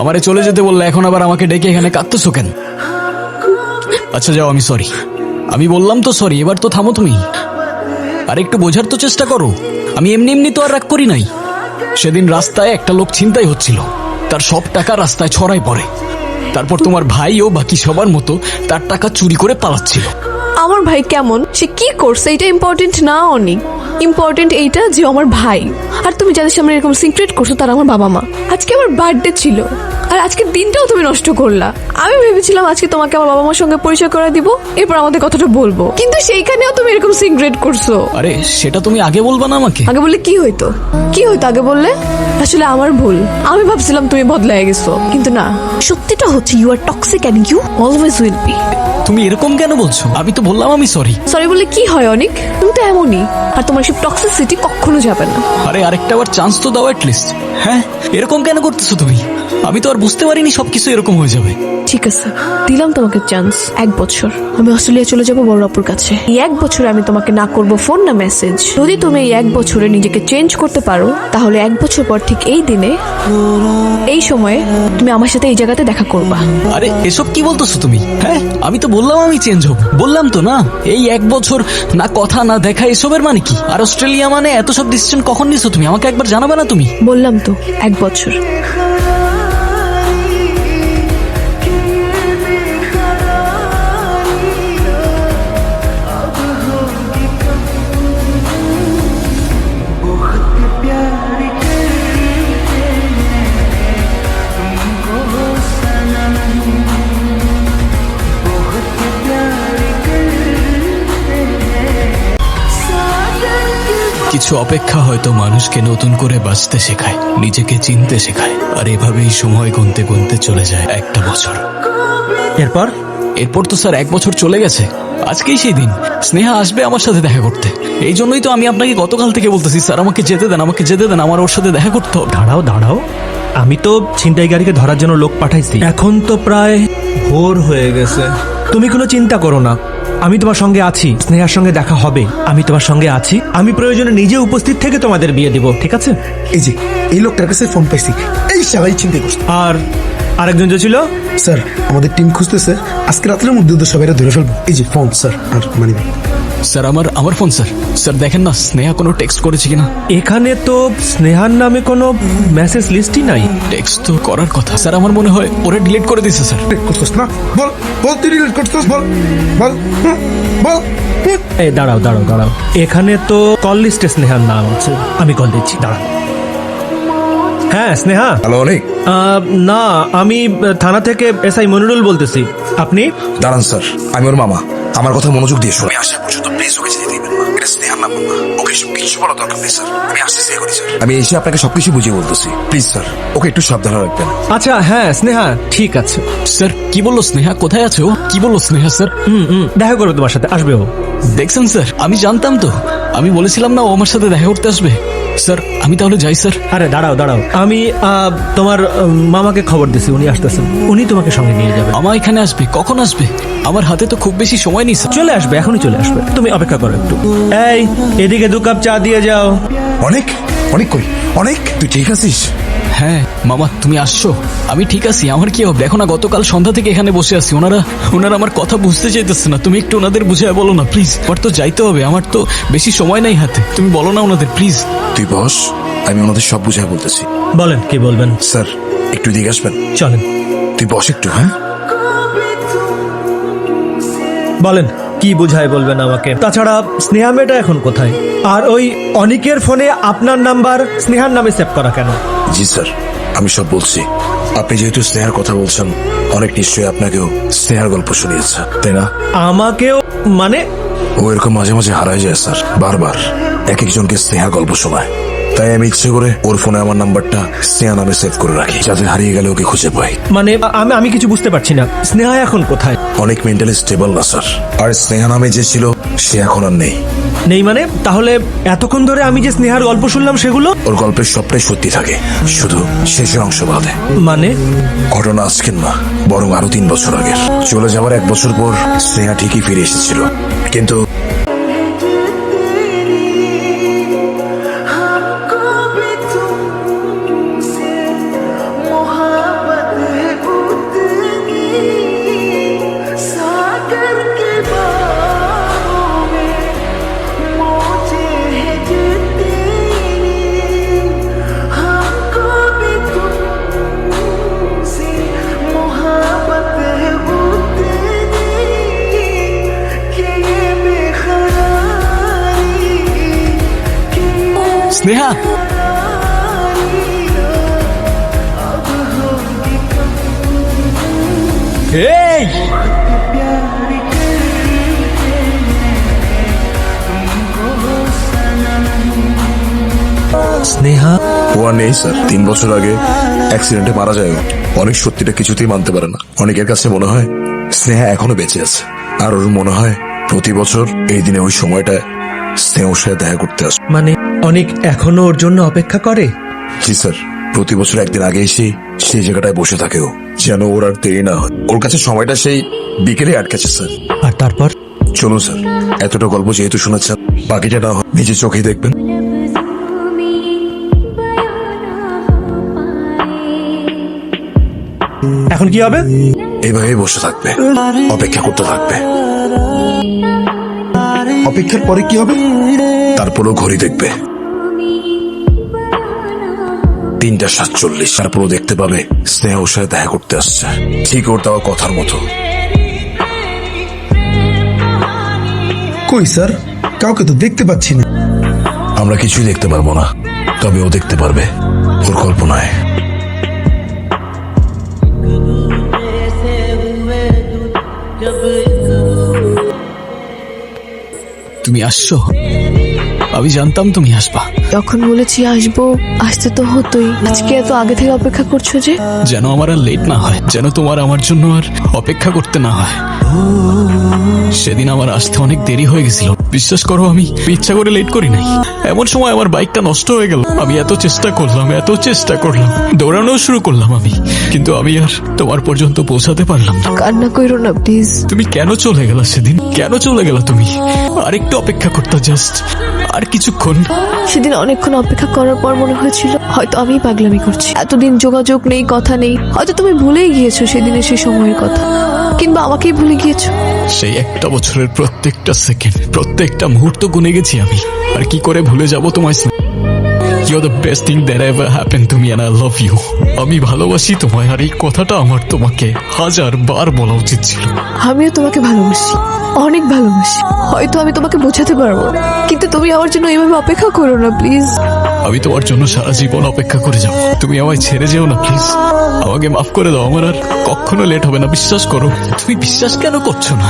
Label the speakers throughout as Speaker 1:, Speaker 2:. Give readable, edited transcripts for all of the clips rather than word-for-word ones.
Speaker 1: আমারে চলে যেতে বললে, এখন আবার আমাকে ডেকে এখানে কাঁদতেছো কেন? আচ্ছা যাও, আমি সরি। আমি বললাম তো সরি, এবার তো থামো তুমি। আর একটু বোঝার তো চেষ্টা করো, আমি এমনি এমনি তো আর রাগ করি নাই। সেদিন রাস্তায় একটা লোক ছিনতাই হচ্ছিল, তার সব টাকা রাস্তায় ছড়াই পড়ে। তারপর তোমার ভাই ও বাকি সবার মতো তার টাকা চুরি করে পালাচ্ছিল।
Speaker 2: আমার ভাই কেমন, সে কি করছে এটা ইম্পর্টেন্ট না, অনেক ইম্পর্টেন্ট এইটা যে আমার ভাই। আর তুমি যাদের সামনে এরকম সিক্রেট করছো তারা আমার বাবা মা। আজকে আমার বার্থডে ছিল, আর আজকের দিনটাও তুমি নষ্ট করলা। আমি ভেবেছিলাম আজকে তোমাকে আমার বাবা মার সঙ্গে পরিচয় করে দিব, এরপর আমাদের কথাটা বলবো, কিন্তু সেইখানেও তুমি এরকম সিক্রেট করছো।
Speaker 1: আরে সেটা তুমি আগে বলবা না আমাকে?
Speaker 2: আগে বললে কি হইতো, কি হইতো আগে বললে? আসলে আমার ভুল, আমি ভাবছিলাম তুমি বদলায় গেছো, কিন্তু না, সত্যিটা হচ্ছে you are toxic and you always will be.
Speaker 1: তুমি এরকম কেন বলছো? আমি তো বললাম আমি সরি।
Speaker 2: সরি বললে কি হয় অনেক, তুমি তো এমনই, আর তোমার সব টক্সিসিটি কখনো যাবে না।
Speaker 1: আরে আরেকটা বার চান্স তো দাও অ্যাটলিস্ট। হ্যাঁ, এরকম কেন করতেছো তুমি? আমি তো আর বুঝতে পারিনি সবকিছু এরকম হয়ে যাবে।
Speaker 2: ঠিক আছে, দিলাম তোমাকে চান্স। 1 বছর আমি অস্ট্রেলিয়া চলে যাব বড় আপুর কাছে। এই 1 বছরে আমি তোমাকে না করব ফোন না মেসেজ। যদি তুমি এই 1 বছরে নিজেকে চেঞ্জ করতে পারো, তাহলে 1 বছর পর ঠিক এই দিনে এই সময়ে তুমি আমার সাথে এই জায়গাতে দেখা করবা।
Speaker 1: আরে এসব কি বলতেছো তুমি? হ্যাঁ, আমি তো বললাম আমি চেঞ্জ হব, বললাম তো না। এই 1 বছর না কথা না দেখা, এসবের মানে কি? আর অস্ট্রেলিয়া মানে এত সব ডিসিশন কখন নিছো তুমি? আমাকে একবার জানাবে না তুমি?
Speaker 2: বললাম তো 1 বছর।
Speaker 1: কিছু অপেক্ষা হয়তো মানুষকে নতুন করে বাঁচতে শেখায়, নিজেকে চিনতে শেখায়। আর এভাবেই সময় গুনতে গুনতে চলে যায় 1টা বছর। এরপর তো স্যার 1 বছর চলে গেছে। আজকেই সেই দিন, স্নেহা আসবে আমার সাথে দেখা করতে। এই জন্যই তো আমি আপনাকে গতকাল থেকে বলতেছি, স্যার আমাকে যেতে দেন, আমাকে যেতে দেন, আমার ওর সাথে দেখা করতে হবে।
Speaker 3: দাঁড়াও, আমি তো ছিনতাইকারীকে ধরার জন্য লোক পাঠাইছি। এখন তো প্রায় ভোর হয়ে গেছে। তুমি কোনো চিন্তা করো না, আমি তোমার সঙ্গে আছি। স্নেহার সঙ্গে দেখা হবে, আমি তোমার সঙ্গে আছি। আমি প্রয়োজনে নিজে উপস্থিত থেকে তোমাদের বিয়ে দিব, ঠিক আছে?
Speaker 4: এই যে এই লোকটার কাছে ফোন পাইছি, এই সবাই চিন্তা করছে।
Speaker 3: আর আরেকজন যে ছিল,
Speaker 4: স্যার আমাদের টিম খুঁজতেছে, আজকে রাতের মধ্যে ওদের সবাই ধরে ফেলবো। এই যে ফোন স্যার, আর মানি
Speaker 1: স্যার আমার ফোন স্যার। স্যার দেখেন না স্নেহা কোনো টেক্সট করেছে কিনা।
Speaker 3: এখানে তো স্নেহার নামে কোনো মেসেজ লিস্টই নাই।
Speaker 1: টেক্সট তো করার কথা স্যার, আমার মনে হয় ওরা ডিলিট করে দিয়েছে স্যার।
Speaker 4: করতেছ না? বল বল, তুই ডিলিট করতেছ? বল বল বল।
Speaker 3: এই দাঁড়াও, এখানে তো কল লিস্টে স্নেহার নাম আছে, আমি কল দিচ্ছি, দাঁড়াও। হ্যাঁ স্নেহা।
Speaker 5: হ্যালো অনেক।
Speaker 3: না, আমি থানা থেকে এসআই মনিরুল বলতেছি। আপনি?
Speaker 5: দাঁড়ান স্যার, আমি ওর মামা। আমার কথা মনোযোগ দিয়ে শুনুন। আসা পর্যন্ত প্লিজ ওকে যেতে দিবেন না। এটা স্নেহার নাম না, ওকে সব কিছু বলা দরকার নেই স্যার। আমি আসতেছি এখনই স্যার। আমি এসে আপনাকে সবকিছু বুঝিয়ে বলতেছি, প্লিজ স্যার ওকে একটু সাবধানে রাখবেন।
Speaker 3: আচ্ছা হ্যাঁ স্নেহা, ঠিক আছে।
Speaker 1: স্যার কি বললো স্নেহা? কোথায় আছে ও? কি বললো স্নেহা স্যার?
Speaker 3: দেখা করবে তোমার সাথে, আসবে ও।
Speaker 1: দেখছেন স্যার, আমি জানতাম তো, আমি বলেছিলাম না ও আমার সাথে দেখা করতে আসবে। স্যার আমি তাহলে যাই স্যার।
Speaker 3: আরে দাঁড়াও, আমি তোমার মামাকে খবর দিছি, উনি আসতেছেন, উনি তোমাকে সঙ্গে নিয়ে যাবে।
Speaker 1: আমা এখানে আসবে? কখন আসবে? আমার হাতে তো খুব বেশি সময় নেই স্যার।
Speaker 3: চলে আসবে, এখনই চলে আসবে, তুমি অপেক্ষা করো একটু। এই এদিকে 2 কাপ চা দিয়ে যাও।
Speaker 5: অনেক অনেক কই? অনেক, তুই ঠিক আছিস?
Speaker 1: হ্যাঁ মামা তুমি আসছো? আমি ঠিক আছি, আমার কি হবে? দেখো না গতকাল সন্ধ্যা থেকে এখানে বসে আছি, ওনারা আমার কথা বুঝতে চাইতেছে না। তুমি একটু ওনাদের বুঝায় বলো না প্লিজ। আমার তো যাইতে হবে, আমার তো বেশি সময় নাই হাতে। তুমি বলো না ওনাদের প্লিজ।
Speaker 5: তুই বস, আমি ওনাদের সব বুঝাই বলতেছি।
Speaker 3: বলেন, কি বলবেন?
Speaker 5: স্যার একটু দিকে আসবেন?
Speaker 3: চলেন।
Speaker 5: তুই বস একটু। হ্যাঁ
Speaker 3: বলেন, কি বুঝায় বলবেন আমাকে? তাছাড়া স্নেহা মেয়েটা এখন কোথায়? আর ওই অনিকের ফোনে আপনার নাম্বার স্নেহার নামে সেভ করা কেন?
Speaker 5: জি স্যার, আমি সব বলছি। আপনি যেহেতু স্নেহার কথা বলছেন, অনেক নিশ্চয়ই আপনাকেও স্নেহার গল্প শুনিয়েছে, তাই না?
Speaker 3: আমাকেও? মানে?
Speaker 5: ও এরকম মাঝে মাঝে হারায় যায় স্যার, বারবার এক একজনকে স্নেহার গল্প শোনায়। তাই আমি ইচ্ছে করে ওর ফোনে আমার নাম্বারটা স্নেহা নামে সেভ করে রাখি, যাতে হারিয়ে গেলে ওকে খুঁজে পাই।
Speaker 3: মানে আমি কিছু বুঝতে পারছি না, স্নেহা এখন কোথায়?
Speaker 5: অনেক মেন্টালি স্টেবল না স্যার, আর স্নেহা নামে যে ছিল সে এখন আর নেই।
Speaker 3: নেই মানে? তাহলে এতক্ষণ ধরে আমি যে স্নেহার গল্প শুনলাম সেগুলো?
Speaker 5: ওর গল্পের সবটাই সত্যি থাকে, শুধু শেষের অংশ বাদে।
Speaker 3: মানে?
Speaker 5: ঘটনা আজকের না, বরং আরো 3 বছর আগের। চলে যাওয়ার 1 বছর পর স্নেহা ঠিকই ফিরে এসেছিল, কিন্তু
Speaker 1: স্নেহা, এই
Speaker 3: স্নেহা,
Speaker 5: ও আর নেই স্যার, 3 বছর আগে অ্যাক্সিডেন্টে মারা যায় ও। অনেক সত্যিটা কিছুতেই মানতে পারে না। অনেকের কাছে মনে হয় স্নেহা এখনো বেঁচে আছে, আর ওর মনে হয় প্রতি বছর এই দিনে ওই সময়টায় স্নেহ ওর সাথে দেখা করতে আসে।
Speaker 3: মানে অনেক এখনো ওর জন্য অপেক্ষা করে?
Speaker 5: জি স্যার, প্রতি বছর একদিন আগে এসে সেই জায়গাটায় বসে থাকে ও, যেন ওর আর দেরি না হয়। ওর কাছে সময়টা সেই বিকেলে আটকেছে স্যার।
Speaker 3: আর তারপর?
Speaker 5: চলুন স্যার, এতটা গল্প যেহেতু শোনাচ্ছেন, বাকিটা না হয় নিজের চোখেই দেখবেন।
Speaker 3: এখন কি হবে?
Speaker 5: এইভাবেই বসে থাকবে, অপেক্ষা করতে থাকবে।
Speaker 4: অপেক্ষার পরে কি হবে?
Speaker 5: তারপরও ঘড়ি দেখবে 3:47। তারপরও দেখতে পাবে স্নেহ ওর সাথে দেখা করতে আসছে, ঠিক ওর দেওয়া কথার মতো।
Speaker 4: কই স্যার, কাউকে তো দেখতে পাচ্ছি না।
Speaker 5: আমরা কিছুই দেখতে পারবো না, তবে ও দেখতে পারবে ওর কল্পনায়।
Speaker 1: তুমি আসছো, আমি জানতাম তুমি আসবা।
Speaker 2: যখন বলেছি আসবো, আসতে তো হতোই। আজকে এত আগে থেকে অপেক্ষা করছো যে?
Speaker 1: যেন আমার আর লেট না হয়, যেন তোমার আমার জন্য আর অপেক্ষা করতে না হয়। সেদিন আমার আসতে অনেক দেরি হয়ে গেছিল, বিশ্বাস করো আমি ইচ্ছা করে লেট করি নাই। এমন সময় আমার বাইকটা নষ্ট হয়ে গেল। আমি এত চেষ্টা করলাম, দৌড়ানো শুরু করলাম আমি, কিন্তু আমি আর তোমার পর্যন্ত পৌঁছাতে পারলাম না।
Speaker 2: কান্না করো না প্লিজ।
Speaker 1: তুমি কেন চলে গেলা সেদিন? কেন চলে গেলা তুমি? আর একটু অপেক্ষা করতে, জাস্ট আর কিছুক্ষণ।
Speaker 2: সেদিন অনেকক্ষণ অপেক্ষা করার পর মনে হয়েছিল হয়তো আমি পাগলামি করছি। এতদিন যোগাযোগ নেই, কথা নেই, হয়তো তুমি ভুলেই গিয়েছো সেদিনের সেই সময়ের কথা, কিংবা আমাকেই ভুলে গিয়েছো।
Speaker 1: সেই একটা বছরের প্রত্যেকটা সেকেন্ড, প্রত্যেকটা মুহূর্ত গুনে গেছি আমি। আর কি করে ভুলে যাব তোমায়? You're the best thing that ever happened to me and I love you. আমি ভালোবাসি তোমায়, আর এই কথাটা আমার তোমাকে 1000 বার বলা উচিত ছিল।
Speaker 2: আমিও তোমাকে ভালোবাসি, অনেক ভালোবাসি। হয়তো আমি তোমাকে বোঝাতে পারবো না, কিন্তু তুমি আমার জন্য এইভাবে অপেক্ষা করো না প্লিজ।
Speaker 1: আমি তোমার জন্য সারা জীবন অপেক্ষা করে যাব। তুমি আমায় ছেড়ে যেও না প্লিজ। আমাকে মাফ করে দাও, আমার আর কখনো লেট হবে না, বিশ্বাস করো। তুমি বিশ্বাস কেন করছো না?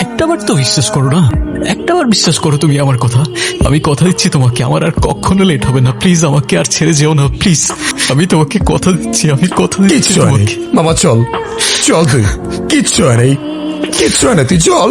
Speaker 1: একটাবার তো বিশ্বাস করো না, একটাবার বিশ্বাস করো তুমি আমার কথা। আমি কথা দিচ্ছি তোমাকে, আমার আর কখনো লেট হবে না। প্লিজ আমাকে আর ছেড়ে যেও না প্লিজ। আমি তোমাকে কথা দিচ্ছি, আমি কথা দিচ্ছি
Speaker 5: কিচ্ছু হয় নাই
Speaker 1: তোমাকে।
Speaker 5: মামা, চল চল, তুই কিচ্ছু হয় নাই, কিচ্ছু হয় না, তুই চল।